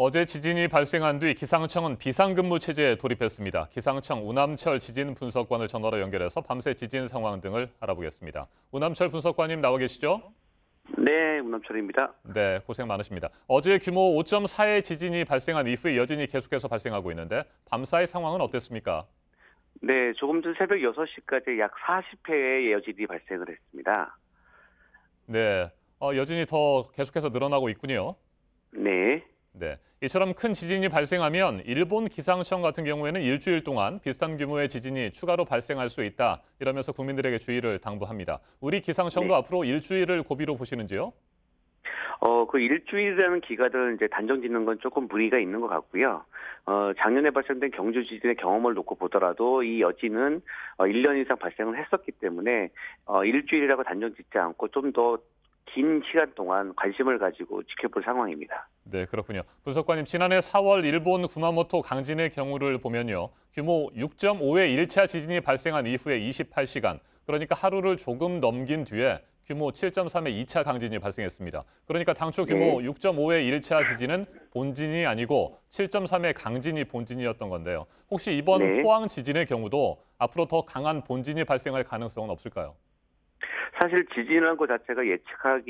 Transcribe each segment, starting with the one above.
어제 지진이 발생한 뒤 기상청은 비상근무 체제에 돌입했습니다. 기상청 우남철 지진 분석관을 전화로 연결해서 밤새 지진 상황 등을 알아보겠습니다. 우남철 분석관님 나와 계시죠? 네, 문남철입니다. 네, 고생 많으십니다. 어제 규모 5.4의 지진이 발생한 이후에 여진이 계속해서 발생하고 있는데 밤사이 상황은 어땠습니까? 네, 조금 전 새벽 6시까지 약 40회의 여진이 발생을 했습니다. 네, 여진이 더 계속해서 늘어나고 있군요. 네. 네, 이처럼 큰 지진이 발생하면 일본 기상청 같은 경우에는 일주일 동안 비슷한 규모의 지진이 추가로 발생할 수 있다. 이러면서 국민들에게 주의를 당부합니다. 우리 기상청도 네. 앞으로 일주일을 고비로 보시는지요? 그 일주일이라는 기간을 이제 단정 짓는 건 조금 무리가 있는 것 같고요. 작년에 발생된 경주 지진의 경험을 놓고 보더라도 이 여진은 1년 이상 발생을 했었기 때문에 일주일이라고 단정 짓지 않고 좀 더 긴 시간 동안 관심을 가지고 지켜볼 상황입니다. 네, 그렇군요. 분석관님, 지난해 4월 일본 구마모토 강진의 경우를 보면요. 규모 6.5의 1차 지진이 발생한 이후에 28시간, 그러니까 하루를 조금 넘긴 뒤에 규모 7.3의 2차 강진이 발생했습니다. 그러니까 당초 규모 네. 6.5의 1차 지진은 본진이 아니고 7.3의 강진이 본진이었던 건데요. 혹시 이번 네. 포항 지진의 경우도 앞으로 더 강한 본진이 발생할 가능성은 없을까요? 사실 지진이라는 것 자체가 예측할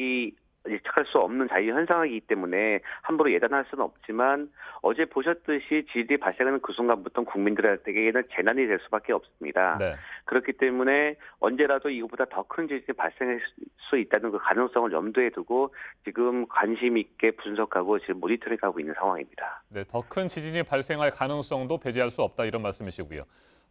수 없는 자연현상이기 때문에 함부로 예단할 수는 없지만 어제 보셨듯이 지진이 발생하는 그 순간부터 국민들에게는 재난이 될 수밖에 없습니다. 네. 그렇기 때문에 언제라도 이거보다 더 큰 지진이 발생할 수 있다는 그 가능성을 염두에 두고 지금 관심 있게 분석하고 지금 모니터링하고 있는 상황입니다. 네, 더 큰 지진이 발생할 가능성도 배제할 수 없다 이런 말씀이시고요.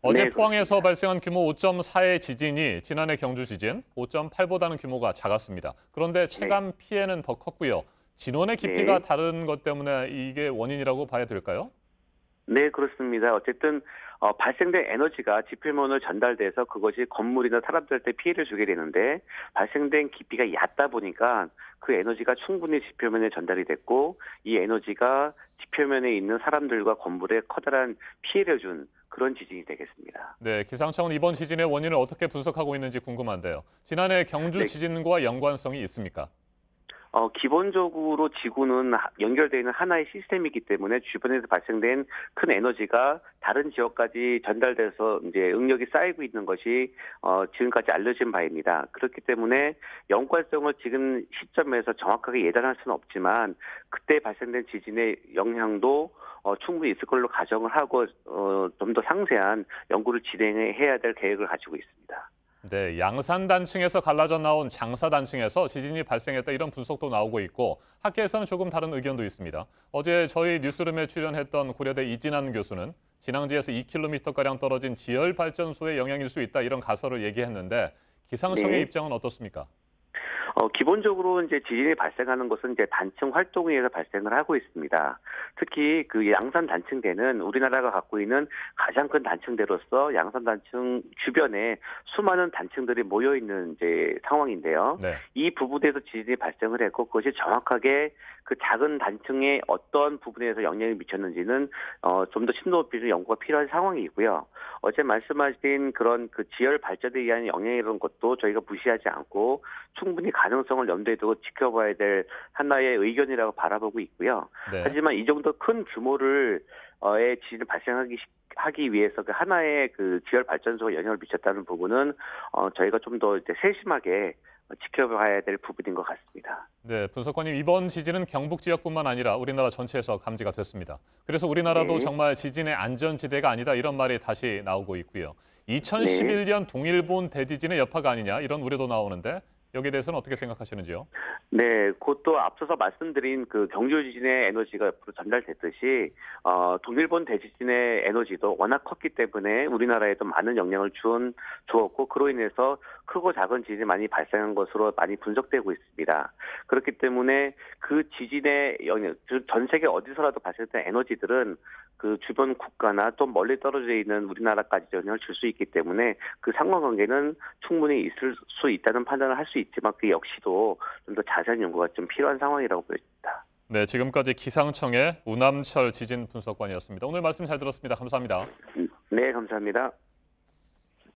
어제 네, 포항에서 그렇습니다. 발생한 규모 5.4의 지진이 지난해 경주 지진 5.8보다는 규모가 작았습니다. 그런데 체감 피해는 더 컸고요. 진원의 깊이가 네. 다른 것 때문에 이게 원인이라고 봐야 될까요? 네, 그렇습니다. 어쨌든 발생된 에너지가 지표면으로 전달돼서 그것이 건물이나 사람들한테 피해를 주게 되는데 발생된 깊이가 얕다 보니까 그 에너지가 충분히 지표면에 전달이 됐고 이 에너지가 지표면에 있는 사람들과 건물에 커다란 피해를 준 그런 지진이 되겠습니다. 네, 기상청은 이번 지진의 원인을 어떻게 분석하고 있는지 궁금한데요. 지난해 경주 네. 지진과 연관성이 있습니까? 기본적으로 지구는 연결되어 있는 하나의 시스템이기 때문에 주변에서 발생된 큰 에너지가 다른 지역까지 전달돼서 이제 응력이 쌓이고 있는 것이 지금까지 알려진 바입니다. 그렇기 때문에 연관성을 지금 시점에서 정확하게 예단할 수는 없지만 그때 발생된 지진의 영향도 충분히 있을 걸로 가정을 하고 좀 더 상세한 연구를 진행해야 될 계획을 가지고 있습니다. 네, 양산 단층에서 갈라져 나온 장사 단층에서 지진이 발생했다 이런 분석도 나오고 있고 학계에서는 조금 다른 의견도 있습니다. 어제 저희 뉴스룸에 출연했던 고려대 이진환 교수는 진앙지에서 2km가량 떨어진 지열발전소의 영향일 수 있다 이런 가설을 얘기했는데 기상청의 네. 입장은 어떻습니까? 기본적으로 이제 지진이 발생하는 것은 이제 단층 활동에 의해서 발생을 하고 있습니다. 특히 그 양산 단층대는 우리나라가 갖고 있는 가장 큰 단층대로서 양산 단층 주변에 수많은 단층들이 모여 있는 이제 상황인데요. 네. 이 부분에서 지진이 발생을 했고 그것이 정확하게 그 작은 단층의 어떤 부분에서 영향을 미쳤는지는 좀 더 심도 높이는 연구가 필요한 상황이고요. 어제 말씀하신 그런 그 지열 발전에 의한 영향이라는 것도 저희가 무시하지 않고 충분히 가능성을 염두에 두고 지켜봐야 될 하나의 의견이라고 바라보고 있고요. 네. 하지만 이 정도 큰 규모를 의 지진을 발생하기 위해서 그 하나의 그 지열 발전소가 영향을 미쳤다는 부분은 저희가 좀 더 이제 세심하게 지켜봐야 될 부분인 것 같습니다. 네, 분석관님 이번 지진은 경북 지역뿐만 아니라 우리나라 전체에서 감지가 됐습니다. 그래서 우리나라도 네. 정말 지진의 안전지대가 아니다 이런 말이 다시 나오고 있고요. 네. 2011년 동일본 대지진의 여파가 아니냐 이런 우려도 나오는데 여기에 대해서는 어떻게 생각하시는지요? 네, 그것도 앞서서 말씀드린 그 경주 지진의 에너지가 옆으로 전달됐듯이 동일본 대지진의 에너지도 워낙 컸기 때문에 우리나라에도 많은 영향을 주었고 그로 인해서 크고 작은 지진이 많이 발생한 것으로 많이 분석되고 있습니다. 그렇기 때문에 그 지진의 영향, 전 세계 어디서라도 발생된 에너지들은 그 주변 국가나 또 멀리 떨어져 있는 우리나라까지 영향을 줄 수 있기 때문에 그 상관관계는 충분히 있을 수 있다는 판단을 할 수 있지만 그 역시도 좀 더 자세한 연구가 좀 필요한 상황이라고 보여집니다. 네, 지금까지 기상청의 우남철 지진 분석관이었습니다. 오늘 말씀 잘 들었습니다. 감사합니다. 네, 감사합니다.